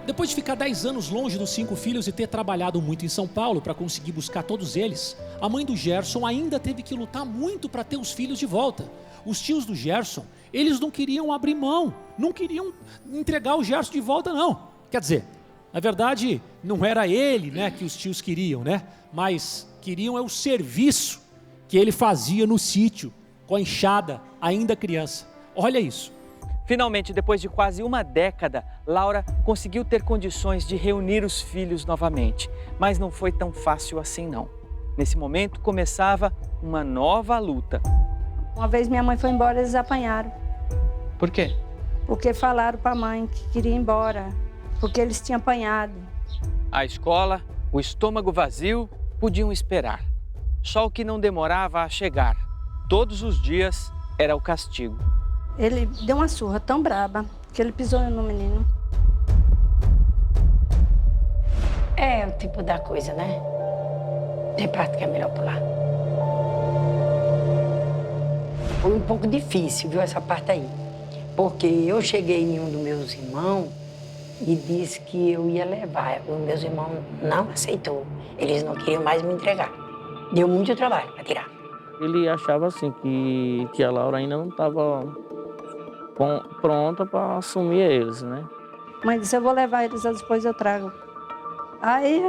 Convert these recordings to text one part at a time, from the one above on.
Depois de ficar 10 anos longe dos 5 filhos e ter trabalhado muito em São Paulo para conseguir buscar todos eles, a mãe do Gerson ainda teve que lutar muito para ter os filhos de volta. Os tios do Gerson, eles não queriam abrir mão, não queriam entregar o Gerson de volta não. Quer dizer, na verdade não era ele, né, que os tios queriam, né? Mas queriam o serviço que ele fazia no sítio, com a enxada, ainda criança. Olha isso. Finalmente, depois de quase uma década, Laura conseguiu ter condições de reunir os filhos novamente. Mas não foi tão fácil assim, não. Nesse momento, começava uma nova luta. Uma vez minha mãe foi embora, eles apanharam. Por quê? Porque falaram para a mãe que queria ir embora, porque eles tinham apanhado. A escola, o estômago vazio, podiam esperar. Só o que não demorava a chegar. Todos os dias era o castigo. Ele deu uma surra tão braba que ele pisou no menino. É o tipo da coisa, né? Tem parte que é melhor pular. Foi um pouco difícil, viu, essa parte aí. Porque eu cheguei em um dos meus irmãos e disse que eu ia levar. Os meus irmãos não aceitou. Eles não queriam mais me entregar. Deu muito trabalho para tirar. Ele achava assim que a Laura ainda não estava pronta para assumir eles, né? Mãe disse, eu vou levar eles, depois eu trago. Aí,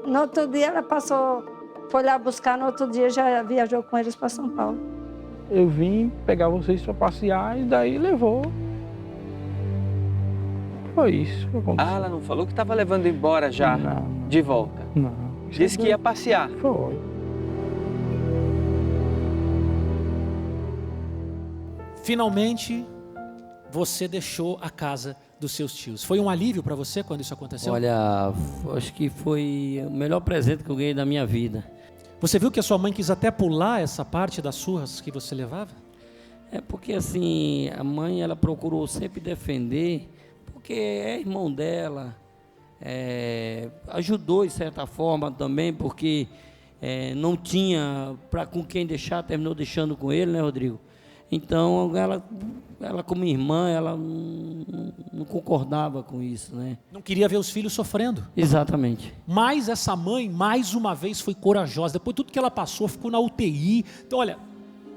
no outro dia ela passou, foi lá buscar, no outro dia já viajou com eles para São Paulo. Eu vim pegar vocês para passear e daí levou. Foi isso que aconteceu. Ah, ela não falou que estava levando embora já, Não. de volta? Não. Disse que ia passear. Foi. Finalmente, você deixou a casa dos seus tios. Foi um alívio para você quando isso aconteceu? Olha, acho que foi o melhor presente que eu ganhei da minha vida. Você viu que a sua mãe quis até pular essa parte das surras que você levava? É porque assim, a mãe ela procurou sempre defender, porque é irmão dela, ajudou de certa forma também, porque não tinha para com quem deixar, terminou deixando com ele, né, Rodrigo? Então, ela como irmã, ela não concordava com isso, né? Não queria ver os filhos sofrendo. Exatamente. Mas essa mãe, mais uma vez, foi corajosa. Depois de tudo que ela passou, ficou na UTI. Então, olha,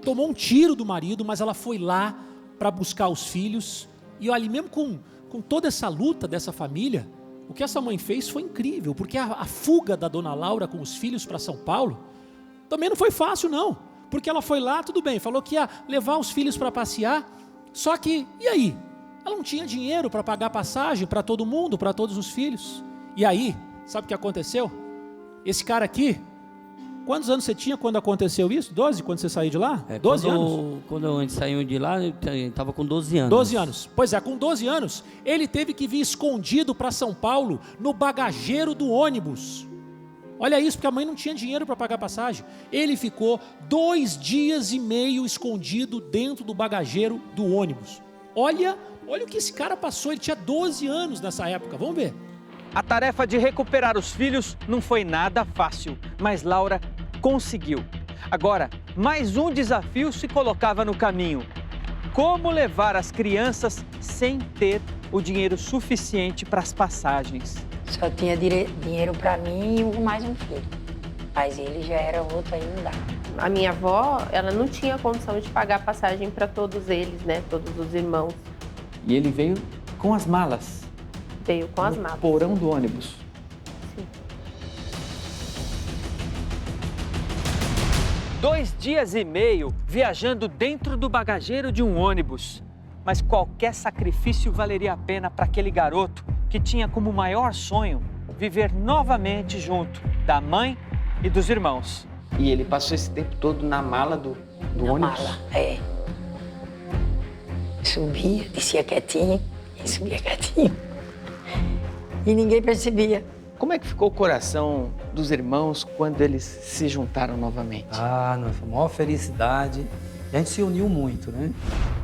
tomou um tiro do marido, mas ela foi lá para buscar os filhos. E olha, mesmo com toda essa luta dessa família, o que essa mãe fez foi incrível. Porque a fuga da dona Laura com os filhos para São Paulo também não foi fácil, não. Porque ela foi lá, tudo bem, falou que ia levar os filhos para passear, só que, e aí? Ela não tinha dinheiro para pagar passagem para todo mundo, para todos os filhos. E aí, sabe o que aconteceu? Esse cara aqui, quantos anos você tinha quando aconteceu isso? 12, quando você saiu de lá? 12 anos? Quando a gente saiu de lá, eu estava com 12 anos. 12 anos. Pois é, com 12 anos, ele teve que vir escondido para São Paulo, no bagageiro do ônibus. Olha isso, porque a mãe não tinha dinheiro para pagar passagem. Ele ficou 2 dias e meio escondido dentro do bagageiro do ônibus. Olha o que esse cara passou, ele tinha 12 anos nessa época, vamos ver. A tarefa de recuperar os filhos não foi nada fácil, mas Laura conseguiu. Agora, mais um desafio se colocava no caminho. Como levar as crianças sem ter o dinheiro suficiente para as passagens? Só tinha dinheiro para mim e mais um filho. Mas ele já era outro, aí não dá. A minha avó, ela não tinha condição de pagar passagem para todos eles, né? Todos os irmãos. E ele veio com as malas. Veio com as malas. Porão do ônibus. Sim. 2 dias e meio viajando dentro do bagageiro de um ônibus. Mas qualquer sacrifício valeria a pena para aquele garoto que tinha como maior sonho viver novamente junto da mãe e dos irmãos. E ele passou esse tempo todo na mala do ônibus? Mala, Subia, descia quietinho, e subia quietinho. E ninguém percebia. Como é que ficou o coração dos irmãos quando eles se juntaram novamente? Ah, nossa, maior felicidade. A gente se uniu muito, né?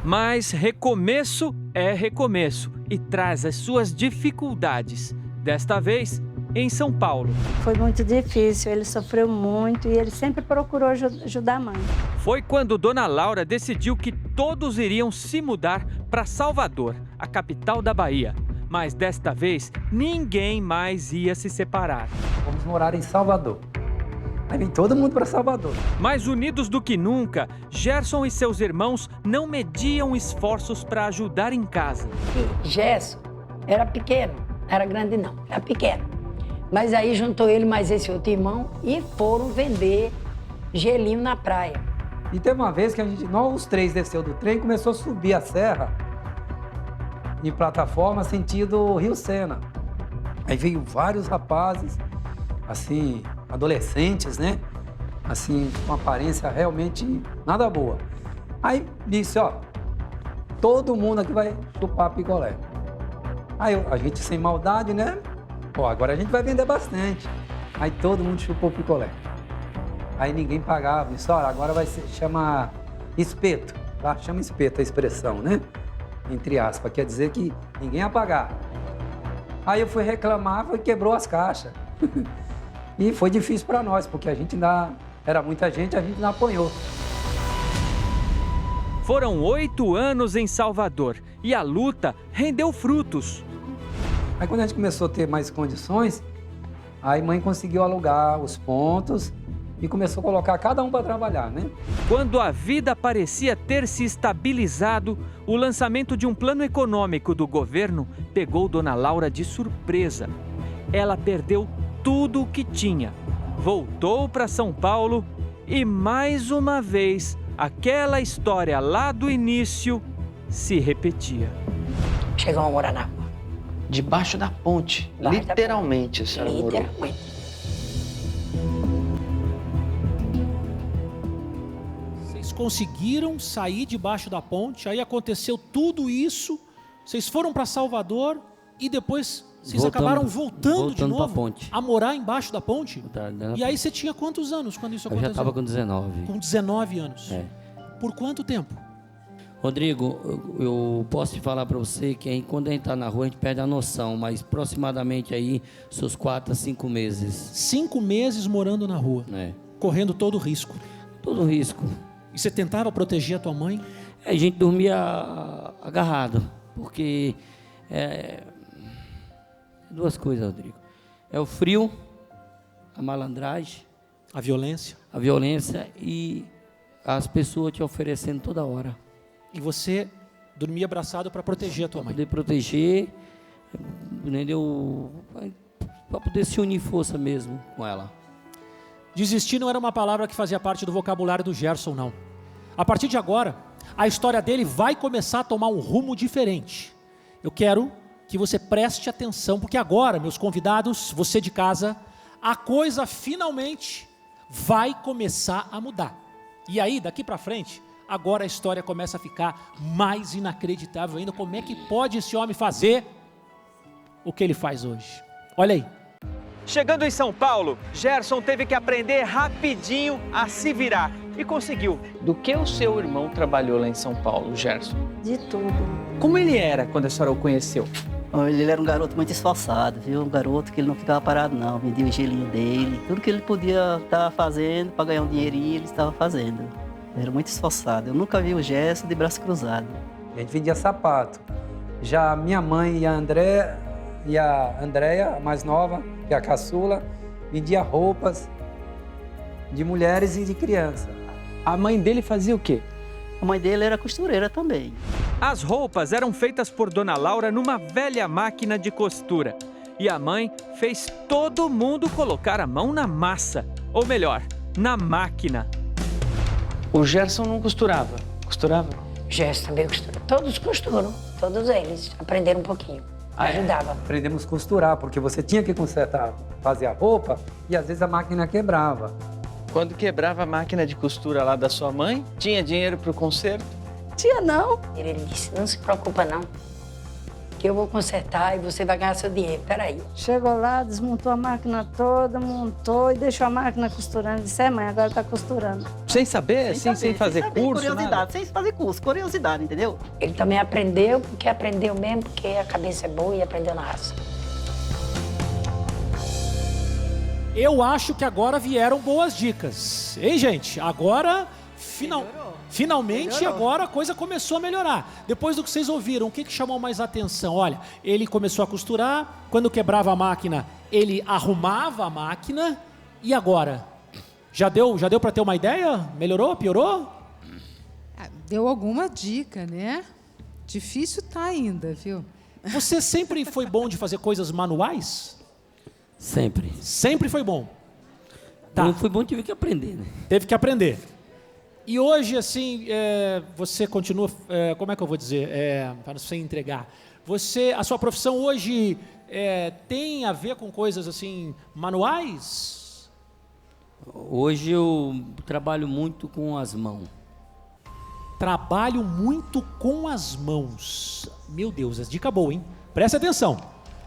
Mas recomeço é recomeço e traz as suas dificuldades. Desta vez, em São Paulo. Foi muito difícil, ele sofreu muito e ele sempre procurou ajudar a mãe. Foi quando Dona Laura decidiu que todos iriam se mudar para Salvador, a capital da Bahia. Mas desta vez, ninguém mais ia se separar. Vamos morar em Salvador. Aí vem todo mundo para Salvador. Mais unidos do que nunca, Gerson e seus irmãos não mediam esforços para ajudar em casa. E Gerson era pequeno, não era grande não, era pequeno. Mas aí juntou ele mais esse outro irmão e foram vender gelinho na praia. E teve uma vez que nós os três desceu do trem e começou a subir a serra em plataforma sentido Rio Sena. Aí veio vários rapazes, assim, adolescentes, né? Assim, com aparência realmente nada boa. Aí disse, ó, todo mundo aqui vai chupar picolé. Aí a gente sem maldade, né? Ó, agora a gente vai vender bastante. Aí todo mundo chupou picolé. Aí ninguém pagava. Disse, olha, agora vai ser, chama espeto. Tá? Chama espeto a expressão, né? Entre aspas, quer dizer que ninguém ia pagar. Aí eu fui reclamar e quebrou as caixas. E foi difícil para nós, porque a gente ainda era muita gente, a gente ainda apanhou. Foram 8 anos em Salvador e a luta rendeu frutos. Aí quando a gente começou a ter mais condições, aí a mãe conseguiu alugar os pontos e começou a colocar cada um para trabalhar, né? Quando a vida parecia ter se estabilizado, o lançamento de um plano econômico do governo pegou Dona Laura de surpresa. Ela perdeu tudo o que tinha, voltou para São Paulo e mais uma vez aquela história lá do início se repetia. Chegamos a morar na rua. Debaixo da ponte, literalmente, a senhora morou. Literalmente. Vocês conseguiram sair debaixo da ponte, aí aconteceu tudo isso, vocês foram para Salvador e depois vocês acabaram voltando de novo pra ponte. a morar embaixo da ponte? E aí você tinha quantos anos quando isso aconteceu? Eu já estava com 19. Com 19 anos. É. Por quanto tempo? Rodrigo, eu posso te falar para você que aí, quando a gente está na rua, a gente perde a noção, mas aproximadamente aí, seus 4 a 5 meses. 5 meses morando na rua, É. correndo todo o risco. Todo risco. E você tentava proteger a tua mãe? A gente dormia agarrado, porque duas coisas, Rodrigo. É o frio, a malandragem, A violência? a violência e as pessoas te oferecendo toda hora. E você dormia abraçado para proteger a tua mãe? Poder proteger, entendeu? Para poder se unir força mesmo com ela. Desistir não era uma palavra que fazia parte do vocabulário do Gerson, não. A partir de agora, a história dele vai começar a tomar um rumo diferente. Eu quero que você preste atenção, porque agora, meus convidados, você de casa, a coisa finalmente vai começar a mudar. E aí, daqui para frente, agora a história começa a ficar mais inacreditável ainda. Como é que pode esse homem fazer o que ele faz hoje? Olha aí. Chegando em São Paulo, Gerson teve que aprender rapidinho a se virar e conseguiu. Do que o seu irmão trabalhou lá em São Paulo, Gerson? De tudo. Como ele era quando a senhora o conheceu? Ele era um garoto muito esforçado, viu? Um garoto que ele não ficava parado não, vendia o gelinho dele, tudo que ele podia estar fazendo para ganhar um dinheirinho, ele estava fazendo. Ele era muito esforçado. Eu nunca vi o Gerson de braço cruzado. A gente vendia sapato. Já minha mãe e a Andréia, a mais nova, que é a caçula, vendia roupas de mulheres e de criança. A mãe dele fazia o quê? A mãe dele era costureira também. As roupas eram feitas por Dona Laura numa velha máquina de costura. E a mãe fez todo mundo colocar a mão na massa. Ou melhor, na máquina. O Gerson não costurava? Costurava? Gerson também costura. Todos costuram, todos eles. Aprenderam um pouquinho. Ajudava. Aprendemos a costurar, porque você tinha que consertar, fazer a roupa e às vezes a máquina quebrava. Quando quebrava a máquina de costura lá da sua mãe, tinha dinheiro para o conserto? Tinha não. Ele disse, não se preocupa não, que eu vou consertar e você vai ganhar seu dinheiro. Peraí. Chegou lá, desmontou a máquina toda, montou e deixou a máquina costurando. Disse, mãe, agora tá costurando. Sem saber? Sem fazer curso? Curiosidade, nada? sem fazer curso, curiosidade, entendeu? Ele também aprendeu, porque aprendeu mesmo, porque a cabeça é boa e aprendeu na raça. Eu acho que agora vieram boas dicas. Hein, gente? Agora, Finalmente, Melhorou. agora a coisa começou a melhorar. Depois do que vocês ouviram, o que chamou mais atenção? Olha, ele começou a costurar, quando quebrava a máquina, ele arrumava a máquina. E agora? Já deu para ter uma ideia? Melhorou? Piorou? Deu alguma dica, né? Difícil tá ainda, viu? Você sempre foi bom de fazer coisas manuais? Sempre. Sempre foi bom. Tá. Não foi bom, tive que aprender, né? Teve que aprender. E hoje, assim, você continua, como é que eu vou dizer, para não se entregar, a sua profissão hoje tem a ver com coisas, assim, manuais? Hoje eu trabalho muito com as mãos. Trabalho muito com as mãos. Meu Deus, essa dica boa, hein? Presta atenção.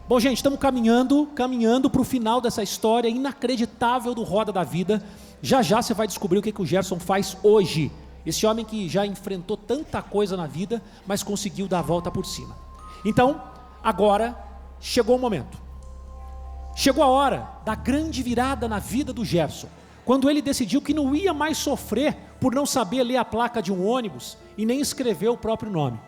Bom, gente, estamos caminhando para o final dessa história inacreditável do Roda da Vida. Já já você vai descobrir o que o Gerson faz hoje. Esse homem que já enfrentou tanta coisa na vida, mas conseguiu dar a volta por cima. Então, agora, chegou o momento. Chegou a hora da grande virada na vida do Gerson. Quando ele decidiu que não ia mais sofrer por não saber ler a placa de um ônibus e nem escrever o próprio nome.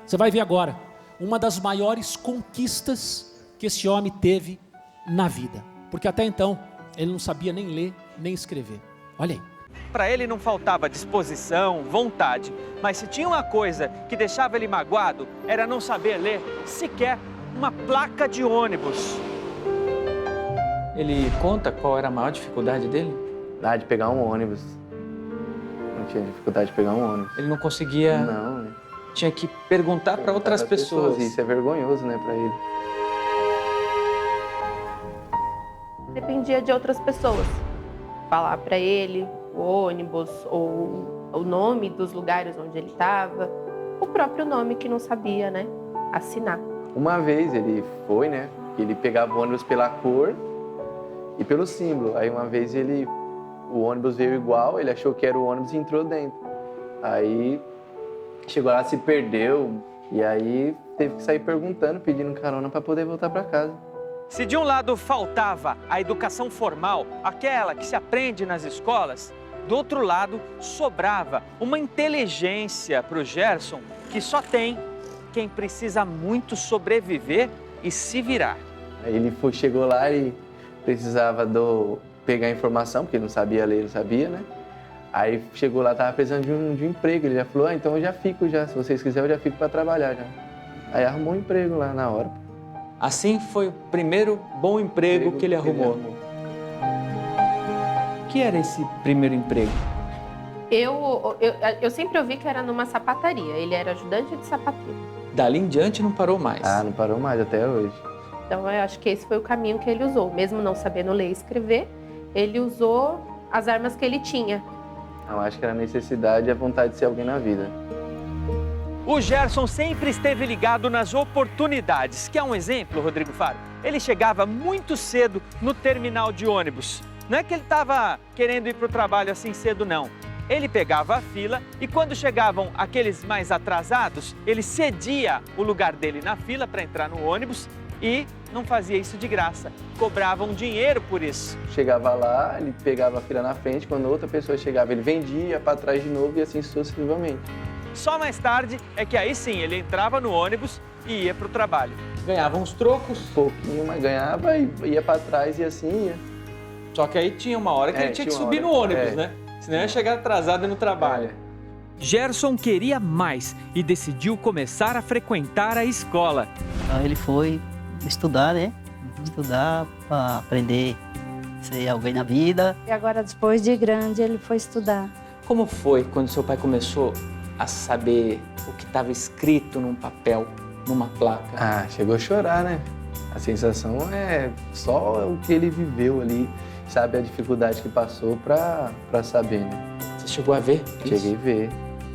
Você vai ver agora uma das maiores conquistas que esse homem teve na vida. Porque até então, ele não sabia nem ler, nem escrever. Olha aí. Para ele não faltava disposição, vontade, mas se tinha uma coisa que deixava ele magoado, era não saber ler sequer uma placa de ônibus. Ele conta qual era a maior dificuldade dele? De pegar um ônibus. Não tinha dificuldade de pegar um ônibus. Ele não conseguia... Não, né? Tinha que perguntar para outras pessoas. Isso é vergonhoso, né, para ele. Dependia de outras pessoas. Falar para ele o ônibus ou o nome dos lugares onde ele estava, o próprio nome que não sabia, né, assinar. Uma vez ele foi, né, ele pegava o ônibus pela cor e pelo símbolo. Aí uma vez o ônibus veio igual, ele achou que era o ônibus e entrou dentro. Aí chegou lá, se perdeu e aí teve que sair perguntando, pedindo carona para poder voltar para casa. Se de um lado faltava a educação formal, aquela que se aprende nas escolas, do outro lado sobrava uma inteligência para o Gerson que só tem quem precisa muito sobreviver e se virar. Aí ele chegou lá e precisava pegar informação, porque ele não sabia ler, não sabia, né? Aí chegou lá, estava precisando de um emprego. Ele já falou, então eu já fico já, se vocês quiserem eu já fico para trabalhar já. Aí arrumou um emprego lá na hora. Assim foi o primeiro bom emprego que ele arrumou. O que era esse primeiro emprego? Eu sempre ouvi que era numa sapataria. Ele era ajudante de sapateiro. Dali em diante não parou mais. Não parou mais até hoje. Então eu acho que esse foi o caminho que ele usou. Mesmo não sabendo ler e escrever, ele usou as armas que ele tinha. Eu acho que era a necessidade e a vontade de ser alguém na vida. O Gerson sempre esteve ligado nas oportunidades. Quer um exemplo, Rodrigo Faro? Ele chegava muito cedo no terminal de ônibus. Não é que ele estava querendo ir para o trabalho assim cedo, não. Ele pegava a fila e quando chegavam aqueles mais atrasados, ele cedia o lugar dele na fila para entrar no ônibus e não fazia isso de graça. Cobravam dinheiro por isso. Chegava lá, ele pegava a fila na frente, quando outra pessoa chegava, ele vendia para trás de novo e assim sucessivamente. Só mais tarde é que aí sim ele entrava no ônibus e ia para o trabalho. Ganhava uns trocos. Pouquinho, mas ganhava e ia para trás e assim ia. Só que aí tinha uma hora que ele tinha que subir no ônibus, né? Senão ia chegar atrasado no trabalho. Gerson queria mais e decidiu começar a frequentar a escola. Aí ele foi estudar, né? Estudar para aprender a ser alguém na vida. E agora, depois de grande, ele foi estudar. Como foi quando seu pai começou a saber o que estava escrito num papel, numa placa? Chegou a chorar, né? A sensação é só o que ele viveu ali, sabe? A dificuldade que passou para saber, né? Você chegou a ver isso? Cheguei a ver.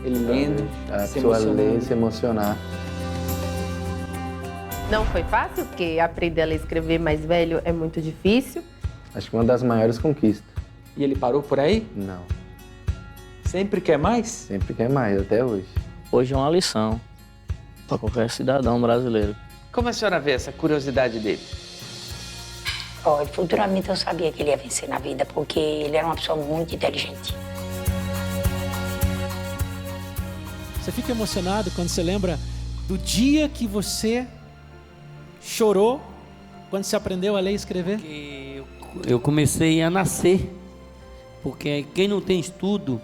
Ele lendo, a pessoa ler, se emocionar. Não foi fácil, porque aprender a ler e escrever mais velho é muito difícil. Acho que uma das maiores conquistas. E ele parou por aí? Não. Sempre quer mais? Sempre quer mais, até hoje. Hoje é uma lição para qualquer cidadão brasileiro. Como a senhora vê essa curiosidade dele? Olha, futuramente eu sabia que ele ia vencer na vida, porque ele era uma pessoa muito inteligente. Você fica emocionado quando você lembra do dia que você chorou, quando você aprendeu a ler e escrever? Eu comecei a nascer, porque quem não tem estudo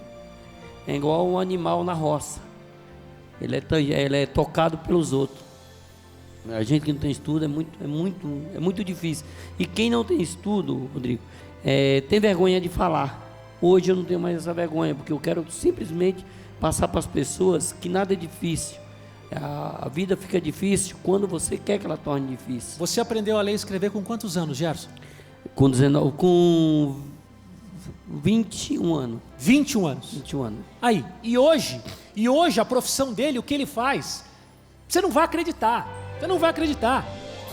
é igual um animal na roça. Ele é tocado pelos outros. A gente que não tem estudo é muito difícil. E quem não tem estudo, Rodrigo, tem vergonha de falar. Hoje eu não tenho mais essa vergonha, porque eu quero simplesmente passar para as pessoas que nada é difícil. A vida fica difícil quando você quer que ela torne difícil. Você aprendeu a ler e escrever com quantos anos, Gerson? Com 21 anos. 21 anos? 21 anos. Aí, e hoje a profissão dele, o que ele faz, você não vai acreditar. Você não vai acreditar.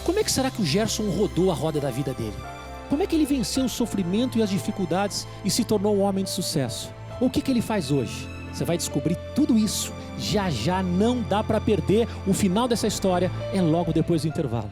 Como é que será que o Gerson rodou a roda da vida dele? Como é que ele venceu o sofrimento e as dificuldades e se tornou um homem de sucesso? O que ele faz hoje? Você vai descobrir tudo isso. Já já, não dá para perder. O final dessa história é logo depois do intervalo.